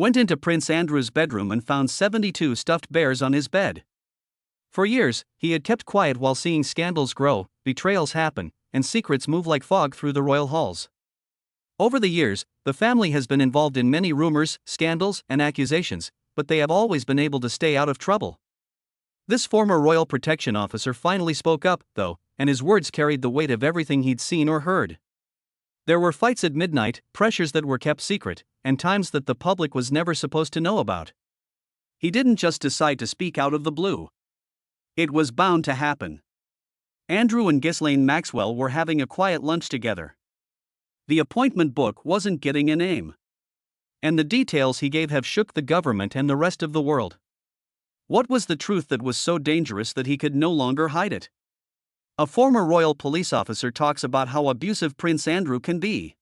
went into Prince Andrew's bedroom and found 72 stuffed bears on his bed. For years, he had kept quiet while seeing scandals grow, betrayals happen, and secrets move like fog through the royal halls. Over the years, the family has been involved in many rumors, scandals, and accusations, but they have always been able to stay out of trouble. This former royal protection officer finally spoke up, though, and his words carried the weight of everything he'd seen or heard. There were fights at midnight, pressures that were kept secret, and times that the public was never supposed to know about. He didn't just decide to speak out of the blue. It was bound to happen. Andrew and Ghislaine Maxwell were having a quiet lunch together. The appointment book wasn't getting a name. And the details he gave have shook the government and the rest of the world. What was the truth that was so dangerous that he could no longer hide it? A former royal police officer talks about how abusive Prince Andrew can be.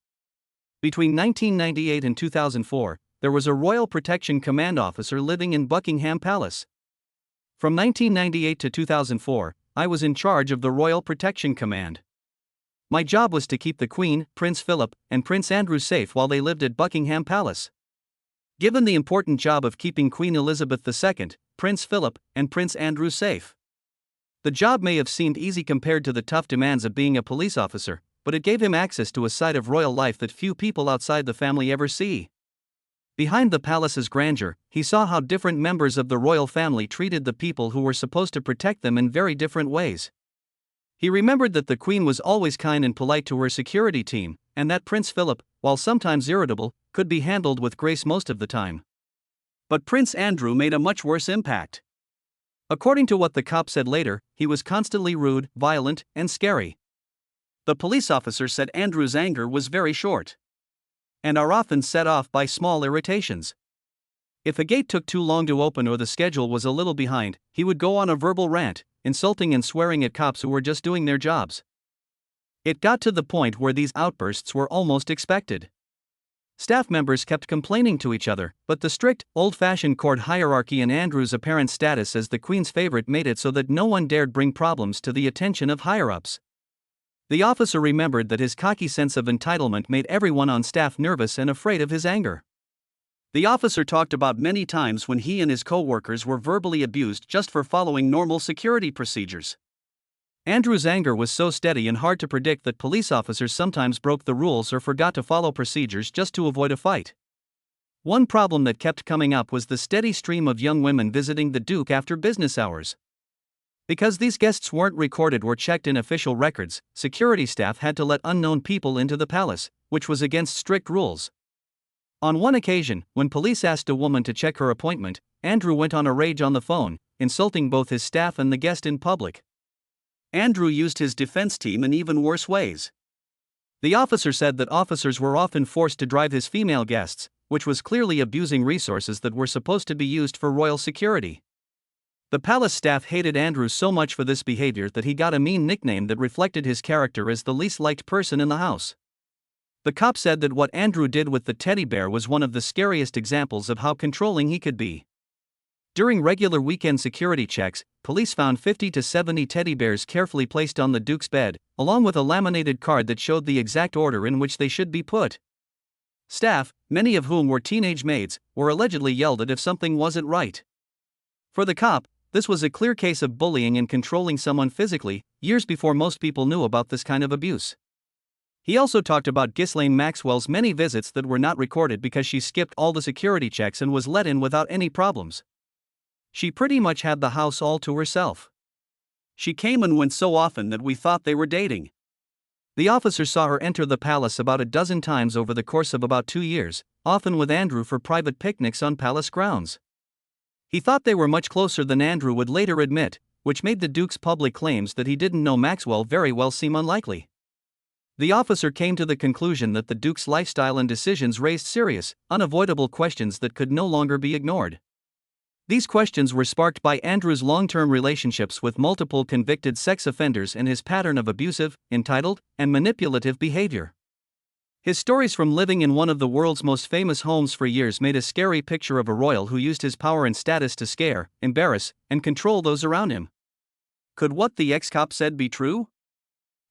Between 1998 and 2004, there was a Royal Protection Command officer living in Buckingham Palace. From 1998 to 2004, I was in charge of the Royal Protection Command. My job was to keep the Queen, Prince Philip, and Prince Andrew safe while they lived at Buckingham Palace. Given the important job of keeping Queen Elizabeth II, Prince Philip, and Prince Andrew safe, the job may have seemed easy compared to the tough demands of being a police officer, but it gave him access to a side of royal life that few people outside the family ever see. Behind the palace's grandeur, he saw how different members of the royal family treated the people who were supposed to protect them in very different ways. He remembered that the Queen was always kind and polite to her security team, and that Prince Philip, while sometimes irritable, could be handled with grace most of the time. But Prince Andrew made a much worse impact. According to what the cop said later, he was constantly rude, violent, and scary. The police officer said Andrew's anger was very short and are often set off by small irritations. If a gate took too long to open or the schedule was a little behind, he would go on a verbal rant, insulting and swearing at cops who were just doing their jobs. It got to the point where these outbursts were almost expected. Staff members kept complaining to each other, but the strict, old-fashioned court hierarchy and Andrew's apparent status as the Queen's favorite made it so that no one dared bring problems to the attention of higher-ups. The officer remembered that his cocky sense of entitlement made everyone on staff nervous and afraid of his anger. The officer talked about many times when he and his co-workers were verbally abused just for following normal security procedures. Andrew's anger was so steady and hard to predict that police officers sometimes broke the rules or forgot to follow procedures just to avoid a fight. One problem that kept coming up was the steady stream of young women visiting the Duke after business hours. Because these guests weren't recorded or checked in official records, security staff had to let unknown people into the palace, which was against strict rules. On one occasion, when police asked a woman to check her appointment, Andrew went on a rage on the phone, insulting both his staff and the guest in public. Andrew used his defense team in even worse ways. The officer said that officers were often forced to drive his female guests, which was clearly abusing resources that were supposed to be used for royal security. The palace staff hated Andrew so much for this behavior that he got a mean nickname that reflected his character as the least liked person in the house. The cop said that what Andrew did with the teddy bear was one of the scariest examples of how controlling he could be. During regular weekend security checks, police found 50 to 70 teddy bears carefully placed on the Duke's bed, along with a laminated card that showed the exact order in which they should be put. Staff, many of whom were teenage maids, were allegedly yelled at if something wasn't right. For the cop, this was a clear case of bullying and controlling someone physically, years before most people knew about this kind of abuse. He also talked about Ghislaine Maxwell's many visits that were not recorded because she skipped all the security checks and was let in without any problems. She pretty much had the house all to herself. She came and went so often that we thought they were dating. The officer saw her enter the palace about a dozen times over the course of about 2 years, often with Andrew for private picnics on palace grounds. He thought they were much closer than Andrew would later admit, which made the Duke's public claims that he didn't know Maxwell very well seem unlikely. The officer came to the conclusion that the Duke's lifestyle and decisions raised serious, unavoidable questions that could no longer be ignored. These questions were sparked by Andrew's long-term relationships with multiple convicted sex offenders and his pattern of abusive, entitled, and manipulative behavior. His stories from living in one of the world's most famous homes for years made a scary picture of a royal who used his power and status to scare, embarrass, and control those around him. Could what the ex-cop said be true?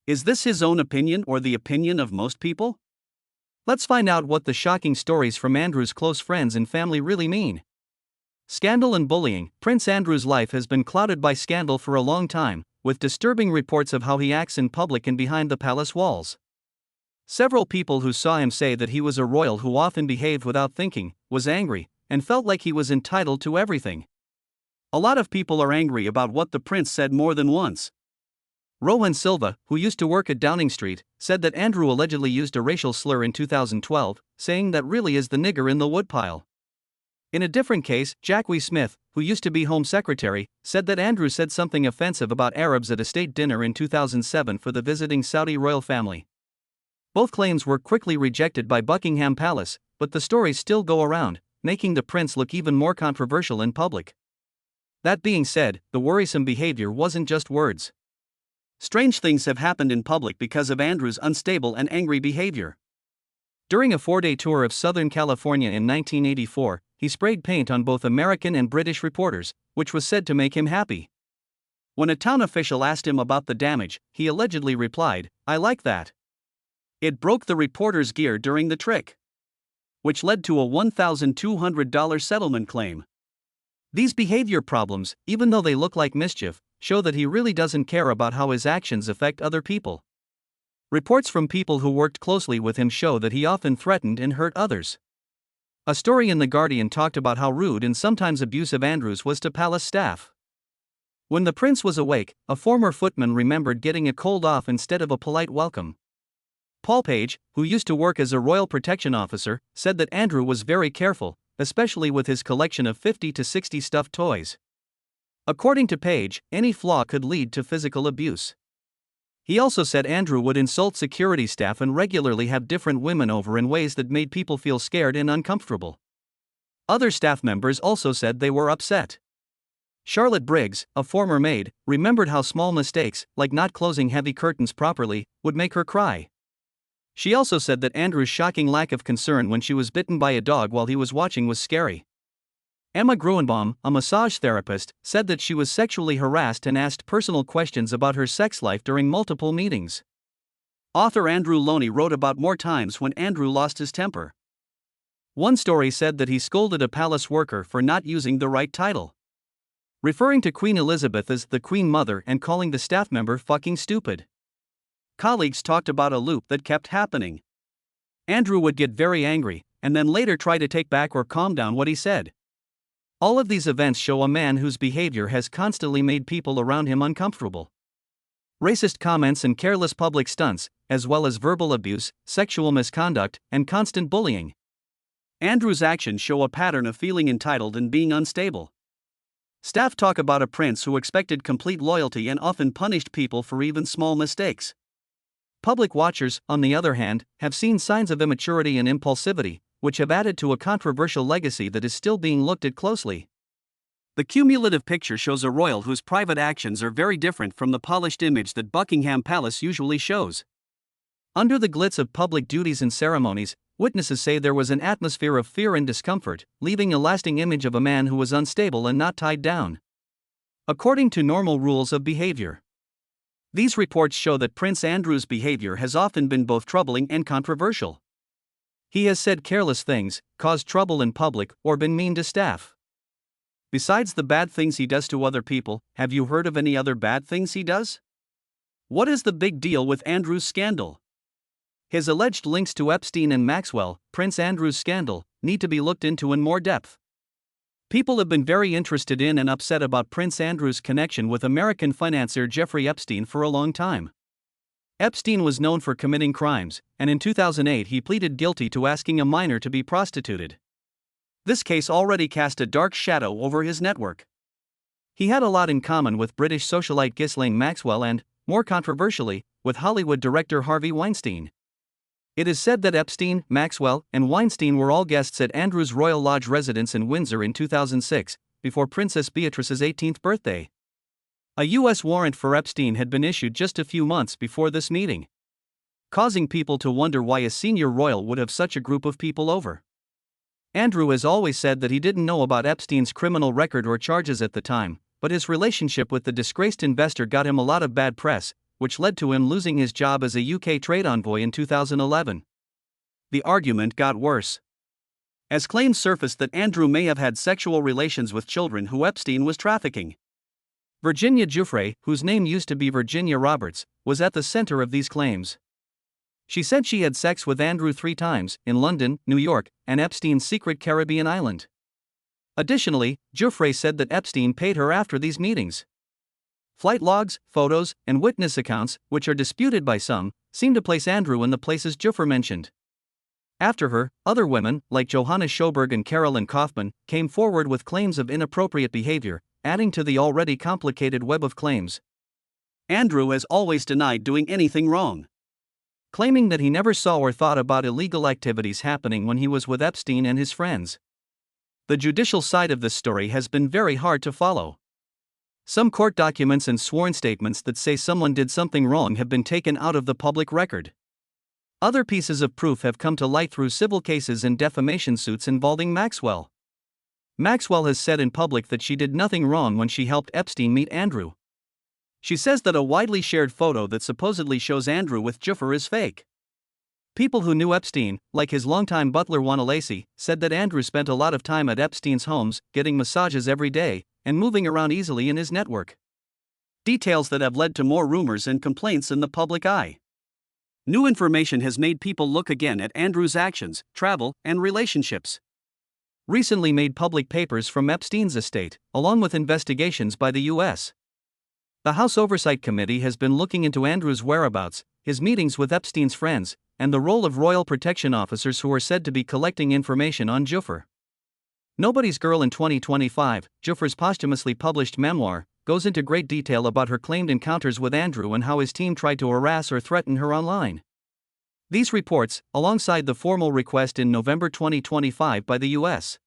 Is this his own opinion or the opinion of most people? Let's find out what the shocking stories from Andrew's close friends and family really mean. Scandal and bullying. Prince Andrew's life has been clouded by scandal for a long time, with disturbing reports of how he acts in public and behind the palace walls. Several people who saw him say that he was a royal who often behaved without thinking, was angry, and felt like he was entitled to everything. A lot of people are angry about what the prince said more than once. Rohan Silva, who used to work at Downing Street, said that Andrew allegedly used a racial slur in 2012, saying that really is the nigger in the woodpile. In a different case, Jacqui Smith, who used to be Home Secretary, said that Andrew said something offensive about Arabs at a state dinner in 2007 for the visiting Saudi royal family. Both claims were quickly rejected by Buckingham Palace, but the stories still go around, making the prince look even more controversial in public. That being said, the worrisome behavior wasn't just words. Strange things have happened in public because of Andrew's unstable and angry behavior. During a 4-day tour of Southern California in 1984, he sprayed paint on both American and British reporters, which was said to make him happy. When a town official asked him about the damage, he allegedly replied, "I like that. It broke the reporter's gear during the trick," which led to a $1,200 settlement claim. These behavior problems, even though they look like mischief, show that he really doesn't care about how his actions affect other people. Reports from people who worked closely with him show that he often threatened and hurt others. A story in The Guardian talked about how rude and sometimes abusive Andrews was to palace staff. When the prince was awake, a former footman remembered getting a cold off instead of a polite welcome. Paul Page, who used to work as a royal protection officer, said that Andrew was very careful, especially with his collection of 50 to 60 stuffed toys. According to Page, any flaw could lead to physical abuse. He also said Andrew would insult security staff and regularly have different women over in ways that made people feel scared and uncomfortable. Other staff members also said they were upset. Charlotte Briggs, a former maid, remembered how small mistakes, like not closing heavy curtains properly, would make her cry. She also said that Andrew's shocking lack of concern when she was bitten by a dog while he was watching was scary. Emma Gruenbaum, a massage therapist, said that she was sexually harassed and asked personal questions about her sex life during multiple meetings. Author Andrew Loney wrote about more times when Andrew lost his temper. One story said that he scolded a palace worker for not using the right title, referring to Queen Elizabeth as the Queen Mother and calling the staff member fucking stupid. Colleagues talked about a loop that kept happening. Andrew would get very angry, and then later try to take back or calm down what he said. All of these events show a man whose behavior has constantly made people around him uncomfortable. Racist comments and careless public stunts, as well as verbal abuse, sexual misconduct, and constant bullying. Andrew's actions show a pattern of feeling entitled and being unstable. Staff talk about a prince who expected complete loyalty and often punished people for even small mistakes. Public watchers, on the other hand, have seen signs of immaturity and impulsivity, which have added to a controversial legacy that is still being looked at closely. The cumulative picture shows a royal whose private actions are very different from the polished image that Buckingham Palace usually shows. Under the glitz of public duties and ceremonies, witnesses say there was an atmosphere of fear and discomfort, leaving a lasting image of a man who was unstable and not tied down according to normal rules of behavior. These reports show that Prince Andrew's behavior has often been both troubling and controversial. He has said careless things, caused trouble in public, or been mean to staff. Besides the bad things he does to other people, have you heard of any other bad things he does? What is the big deal with Andrew's scandal? His alleged links to Epstein and Maxwell, Prince Andrew's scandal, need to be looked into in more depth. People have been very interested in and upset about Prince Andrew's connection with American financier Jeffrey Epstein for a long time. Epstein was known for committing crimes, and in 2008 he pleaded guilty to asking a minor to be prostituted. This case already cast a dark shadow over his network. He had a lot in common with British socialite Ghislaine Maxwell and, more controversially, with Hollywood director Harvey Weinstein. It is said that Epstein, Maxwell, and Weinstein were all guests at Andrew's Royal Lodge residence in Windsor in 2006, before Princess Beatrice's 18th birthday. A U.S. warrant for Epstein had been issued just a few months before this meeting, causing people to wonder why a senior royal would have such a group of people over. Andrew has always said that he didn't know about Epstein's criminal record or charges at the time, but his relationship with the disgraced investor got him a lot of bad press, which led to him losing his job as a UK trade envoy in 2011. The argument got worse, as claims surfaced that Andrew may have had sexual relations with children who Epstein was trafficking. Virginia Giuffre, whose name used to be Virginia Roberts, was at the center of these claims. She said she had sex with Andrew 3 times, in London, New York, and Epstein's secret Caribbean island. Additionally, Giuffre said that Epstein paid her after these meetings. Flight logs, photos, and witness accounts, which are disputed by some, seem to place Andrew in the places Giuffre mentioned. After her, other women, like Johanna Schoberg and Carolyn Kaufman, came forward with claims of inappropriate behavior, adding to the already complicated web of claims. Andrew has always denied doing anything wrong, claiming that he never saw or thought about illegal activities happening when he was with Epstein and his friends. The judicial side of this story has been very hard to follow. Some court documents and sworn statements that say someone did something wrong have been taken out of the public record. Other pieces of proof have come to light through civil cases and defamation suits involving Maxwell. Maxwell has said in public that she did nothing wrong when she helped Epstein meet Andrew. She says that a widely shared photo that supposedly shows Andrew with Giuffre is fake. People who knew Epstein, like his longtime butler Juana Lacey, said that Andrew spent a lot of time at Epstein's homes, getting massages every day, and moving around easily in his network. Details that have led to more rumors and complaints in the public eye. New information has made people look again at Andrew's actions, travel, and relationships. Recently made public papers from Epstein's estate, along with investigations by the U.S. The House Oversight Committee has been looking into Andrew's whereabouts, his meetings with Epstein's friends, and the role of royal protection officers who are said to be collecting information on Giuffre. Nobody's Girl in 2025, Giuffre's posthumously published memoir, goes into great detail about her claimed encounters with Andrew and how his team tried to harass or threaten her online. These reports, alongside the formal request in November 2025 by the U.S.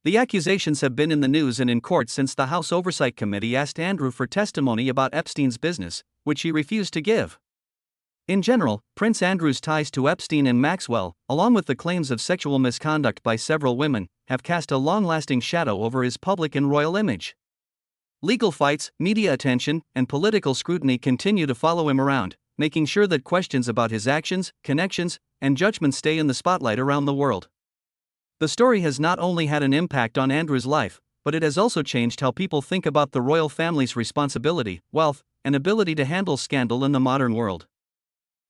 The accusations have been in the news and in court since the House Oversight Committee asked Andrew for testimony about Epstein's business, which he refused to give. In general, Prince Andrew's ties to Epstein and Maxwell, along with the claims of sexual misconduct by several women, have cast a long-lasting shadow over his public and royal image. Legal fights, media attention, and political scrutiny continue to follow him around, making sure that questions about his actions, connections, and judgments stay in the spotlight around the world. The story has not only had an impact on Andrew's life, but it has also changed how people think about the royal family's responsibility, wealth, and ability to handle scandal in the modern world.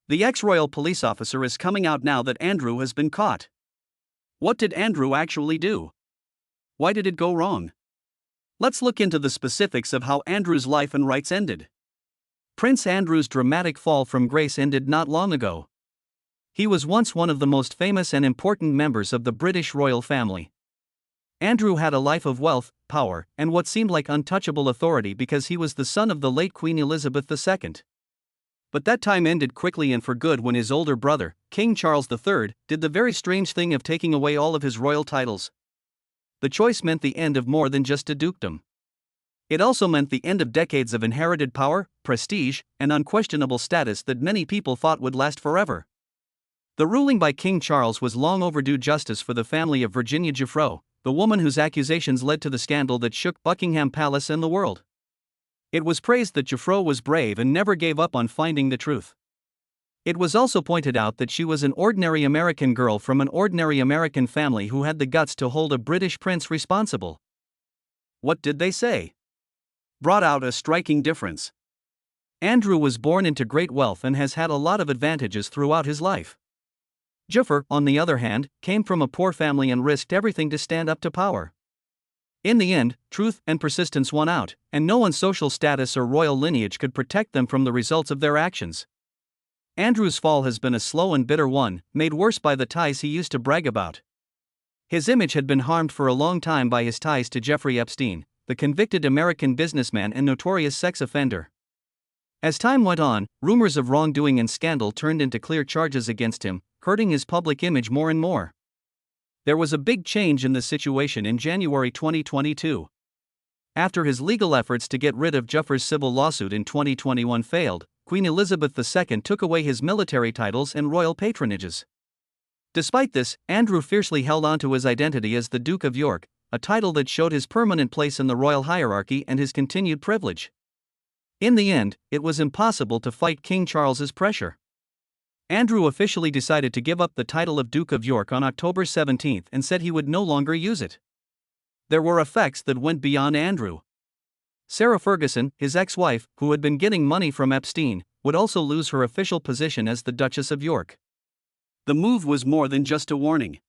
The ex-royal police officer is coming out now that Andrew has been caught. What did Andrew actually do? Why did it go wrong? Let's look into the specifics of how Andrew's life and rights ended. Prince Andrew's dramatic fall from grace ended not long ago. He was once one of the most famous and important members of the British royal family. Andrew had a life of wealth, power, and what seemed like untouchable authority because he was the son of the late Queen Elizabeth II. But that time ended quickly and for good when his older brother, King Charles III, did the very strange thing of taking away all of his royal titles. The choice meant the end of more than just a dukedom. It also meant the end of decades of inherited power, prestige, and unquestionable status that many people thought would last forever. The ruling by King Charles was long overdue justice for the family of Virginia Giuffre, the woman whose accusations led to the scandal that shook Buckingham Palace and the world. It was praised that Giuffre was brave and never gave up on finding the truth. It was also pointed out that she was an ordinary American girl from an ordinary American family who had the guts to hold a British prince responsible. What did they say? Brought out a striking difference. Andrew was born into great wealth and has had a lot of advantages throughout his life. Giuffre, on the other hand, came from a poor family and risked everything to stand up to power. In the end, truth and persistence won out, and no one's social status or royal lineage could protect them from the results of their actions. Andrew's fall has been a slow and bitter one, made worse by the ties he used to brag about. His image had been harmed for a long time by his ties to Jeffrey Epstein, the convicted American businessman and notorious sex offender. As time went on, rumors of wrongdoing and scandal turned into clear charges against him, hurting his public image more and more. There was a big change in the situation in January 2022. After his legal efforts to get rid of Giuffre's civil lawsuit in 2021 failed, Queen Elizabeth II took away his military titles and royal patronages. Despite this, Andrew fiercely held on to his identity as the Duke of York, a title that showed his permanent place in the royal hierarchy and his continued privilege. In the end, it was impossible to fight King Charles's pressure. Andrew officially decided to give up the title of Duke of York on October 17 and said he would no longer use it. There were effects that went beyond Andrew. Sarah Ferguson, his ex-wife, who had been getting money from Epstein, would also lose her official position as the Duchess of York. The move was more than just a warning.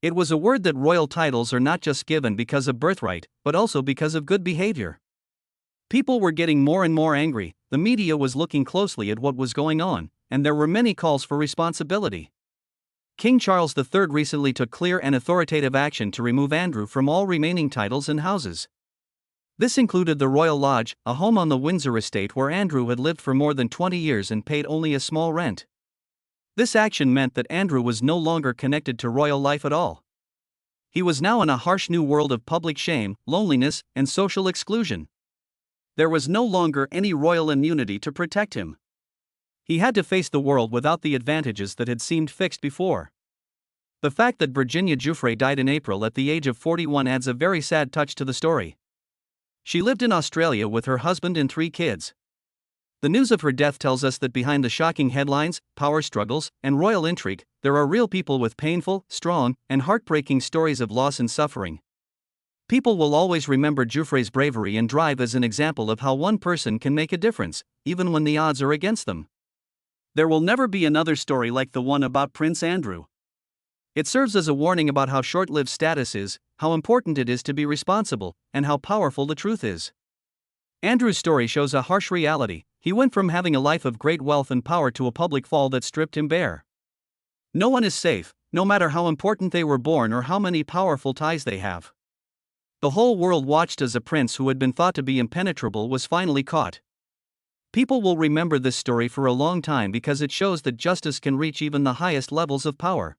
It was a word that royal titles are not just given because of birthright, but also because of good behavior. People were getting more and more angry, the media was looking closely at what was going on, and there were many calls for responsibility. King Charles III recently took clear and authoritative action to remove Andrew from all remaining titles and houses. This included the Royal Lodge, a home on the Windsor estate where Andrew had lived for more than 20 years and paid only a small rent. This action meant that Andrew was no longer connected to royal life at all. He was now in a harsh new world of public shame, loneliness, and social exclusion. There was no longer any royal immunity to protect him. He had to face the world without the advantages that had seemed fixed before. The fact that Virginia Giuffre died in April at the age of 41 adds a very sad touch to the story. She lived in Australia with her husband and 3 kids. The news of her death tells us that behind the shocking headlines, power struggles, and royal intrigue, there are real people with painful, strong, and heartbreaking stories of loss and suffering. People will always remember Giuffre's bravery and drive as an example of how one person can make a difference, even when the odds are against them. There will never be another story like the one about Prince Andrew. It serves as a warning about how short-lived status is, how important it is to be responsible, and how powerful the truth is. Andrew's story shows a harsh reality. He went from having a life of great wealth and power to a public fall that stripped him bare. No one is safe, no matter how important they were born or how many powerful ties they have. The whole world watched as a prince who had been thought to be impenetrable was finally caught. People will remember this story for a long time because it shows that justice can reach even the highest levels of power.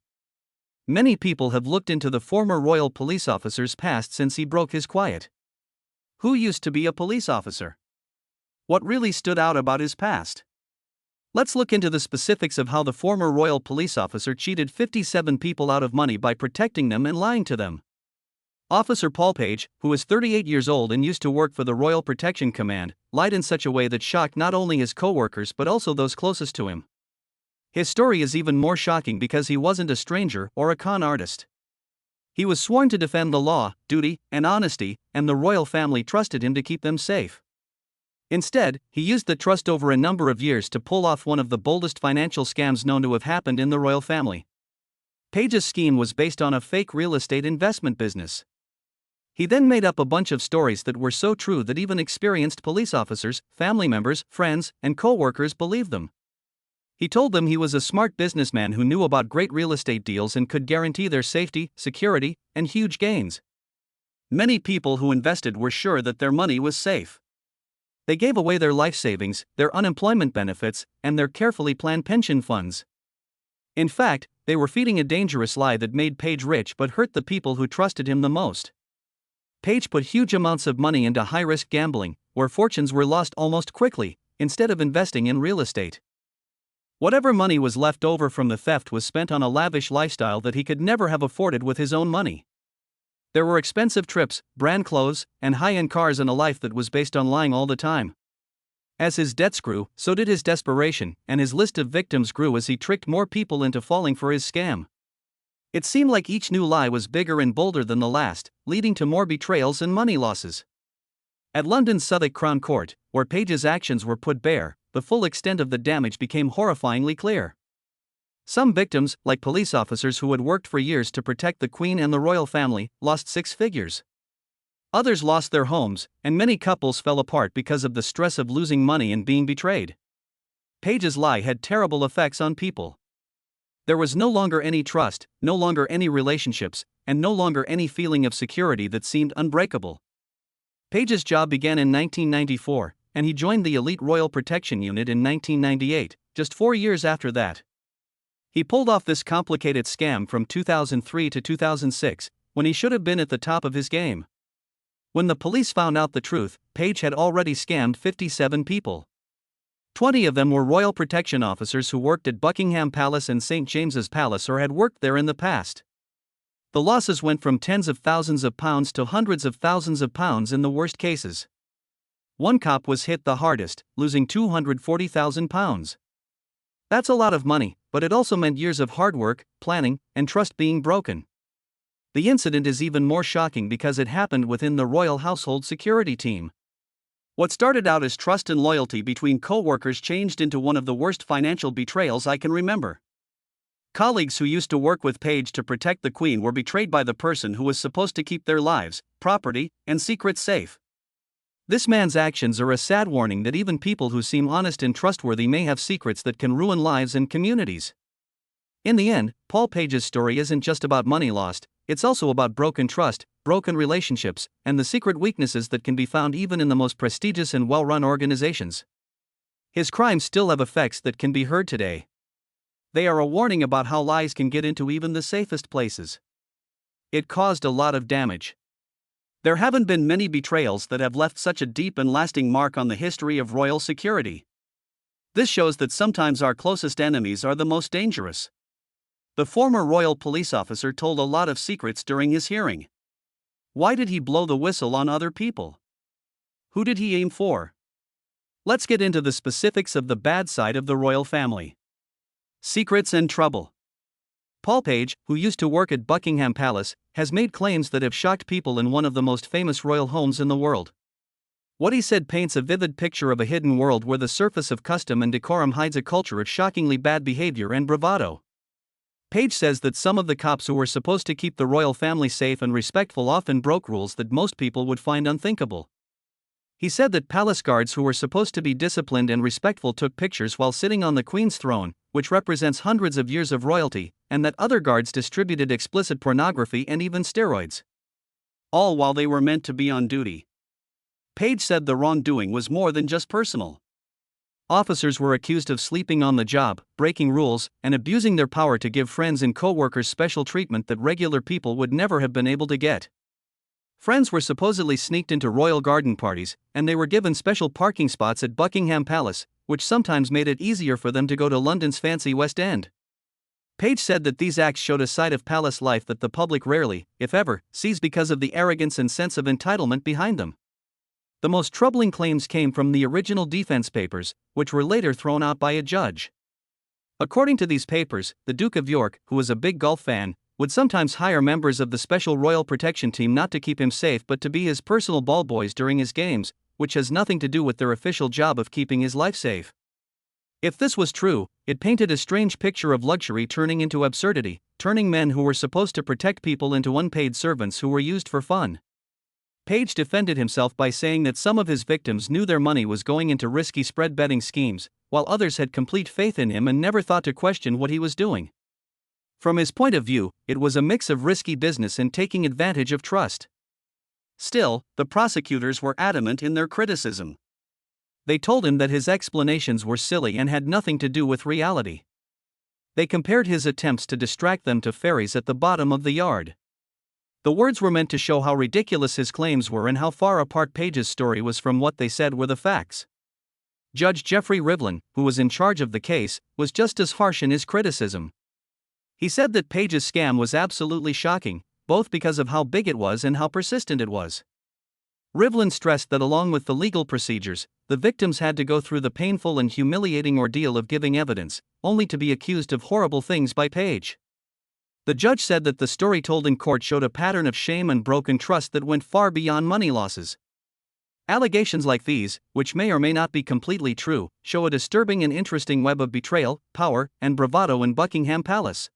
Many people have looked into the former royal police officer's past since he broke his quiet. Who used to be a police officer? What really stood out about his past? Let's look into the specifics of how the former royal police officer cheated 57 people out of money by protecting them and lying to them. Officer Paul Page, who is 38 years old and used to work for the Royal Protection Command, lied in such a way that shocked not only his co-workers but also those closest to him. His story is even more shocking because he wasn't a stranger or a con artist. He was sworn to defend the law, duty, and honesty, and the royal family trusted him to keep them safe. Instead, he used the trust over a number of years to pull off one of the boldest financial scams known to have happened in the royal family. Page's scheme was based on a fake real estate investment business. He then made up a bunch of stories that were so true that even experienced police officers, family members, friends, and co-workers believed them. He told them he was a smart businessman who knew about great real estate deals and could guarantee their safety, security, and huge gains. Many people who invested were sure that their money was safe. They gave away their life savings, their unemployment benefits, and their carefully planned pension funds. In fact, they were feeding a dangerous lie that made Page rich but hurt the people who trusted him the most. Page put huge amounts of money into high-risk gambling, where fortunes were lost almost quickly, instead of investing in real estate. Whatever money was left over from the theft was spent on a lavish lifestyle that he could never have afforded with his own money. There were expensive trips, brand clothes, and high-end cars and a life that was based on lying all the time. As his debts grew, so did his desperation, and his list of victims grew as he tricked more people into falling for his scam. It seemed like each new lie was bigger and bolder than the last, leading to more betrayals and money losses. At London's Southwark Crown Court, where Page's actions were put bare, the full extent of the damage became horrifyingly clear. Some victims, like police officers who had worked for years to protect the Queen and the royal family, lost 6 figures. Others lost their homes, and many couples fell apart because of the stress of losing money and being betrayed. Page's lie had terrible effects on people. There was no longer any trust, no longer any relationships, and no longer any feeling of security that seemed unbreakable. Page's job began in 1994, and he joined the elite Royal Protection Unit in 1998, just 4 years after that. He pulled off this complicated scam from 2003 to 2006, when he should have been at the top of his game. When the police found out the truth, Page had already scammed 57 people. 20 of them were royal protection officers who worked at Buckingham Palace and St. James's Palace or had worked there in the past. The losses went from tens of thousands of pounds to hundreds of thousands of pounds in the worst cases. One cop was hit the hardest, losing £240,000. That's a lot of money, but it also meant years of hard work, planning, and trust being broken. The incident is even more shocking because it happened within the royal household security team. What started out as trust and loyalty between co-workers changed into one of the worst financial betrayals I can remember. Colleagues who used to work with Page to protect the Queen were betrayed by the person who was supposed to keep their lives, property, and secrets safe. This man's actions are a sad warning that even people who seem honest and trustworthy may have secrets that can ruin lives and communities. In the end, Paul Page's story isn't just about money lost, it's also about broken trust, broken relationships, and the secret weaknesses that can be found even in the most prestigious and well-run organizations. His crimes still have effects that can be heard today. They are a warning about how lies can get into even the safest places. It caused a lot of damage. There haven't been many betrayals that have left such a deep and lasting mark on the history of royal security. This shows that sometimes our closest enemies are the most dangerous. The former royal police officer told a lot of secrets during his hearing. Why did he blow the whistle on other people? Who did he aim for? Let's get into the specifics of the bad side of the royal family. Secrets and trouble. Paul Page, who used to work at Buckingham Palace, has made claims that have shocked people in one of the most famous royal homes in the world. What he said paints a vivid picture of a hidden world where the surface of custom and decorum hides a culture of shockingly bad behavior and bravado. Page says that some of the cops who were supposed to keep the royal family safe and respectful often broke rules that most people would find unthinkable. He said that palace guards who were supposed to be disciplined and respectful took pictures while sitting on the Queen's throne, which represents hundreds of years of royalty, and that other guards distributed explicit pornography and even steroids. All while they were meant to be on duty. Page said the wrongdoing was more than just personal. Officers were accused of sleeping on the job, breaking rules, and abusing their power to give friends and co-workers special treatment that regular people would never have been able to get. Friends were supposedly sneaked into royal garden parties, and they were given special parking spots at Buckingham Palace, which sometimes made it easier for them to go to London's fancy West End. Page said that these acts showed a side of palace life that the public rarely, if ever, sees because of the arrogance and sense of entitlement behind them. The most troubling claims came from the original defense papers, which were later thrown out by a judge. According to these papers, the Duke of York, who was a big golf fan, would sometimes hire members of the Special Royal Protection Team not to keep him safe but to be his personal ball boys during his games, which has nothing to do with their official job of keeping his life safe. If this was true, it painted a strange picture of luxury turning into absurdity, turning men who were supposed to protect people into unpaid servants who were used for fun. Page defended himself by saying that some of his victims knew their money was going into risky spread betting schemes, while others had complete faith in him and never thought to question what he was doing. From his point of view, it was a mix of risky business and taking advantage of trust. Still, the prosecutors were adamant in their criticism. They told him that his explanations were silly and had nothing to do with reality. They compared his attempts to distract them to fairies at the bottom of the yard. The words were meant to show how ridiculous his claims were and how far apart Page's story was from what they said were the facts. Judge Geoffrey Rivlin, who was in charge of the case, was just as harsh in his criticism. He said that Page's scam was absolutely shocking, both because of how big it was and how persistent it was. Rivlin stressed that along with the legal procedures, the victims had to go through the painful and humiliating ordeal of giving evidence, only to be accused of horrible things by Page. The judge said that the story told in court showed a pattern of shame and broken trust that went far beyond money losses. Allegations like these, which may or may not be completely true, show a disturbing and interesting web of betrayal, power, and bravado in Buckingham Palace.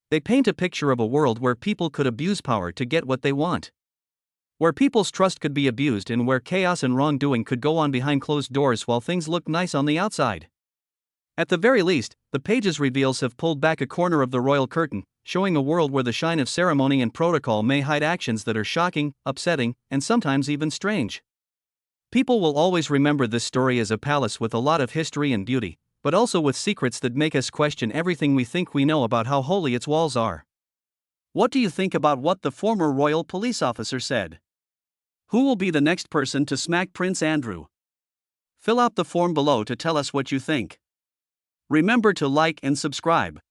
They paint a picture of a world where people could abuse power to get what they want. Where people's trust could be abused and where chaos and wrongdoing could go on behind closed doors while things looked nice on the outside. At the very least, the Page's reveals have pulled back a corner of the royal curtain, showing a world where the shine of ceremony and protocol may hide actions that are shocking, upsetting, and sometimes even strange. People will always remember this story as a palace with a lot of history and beauty, but also with secrets that make us question everything we think we know about how holy its walls are. What do you think about what the former royal police officer said? Who will be the next person to smack Prince Andrew? Fill out the form below to tell us what you think. Remember to like and subscribe.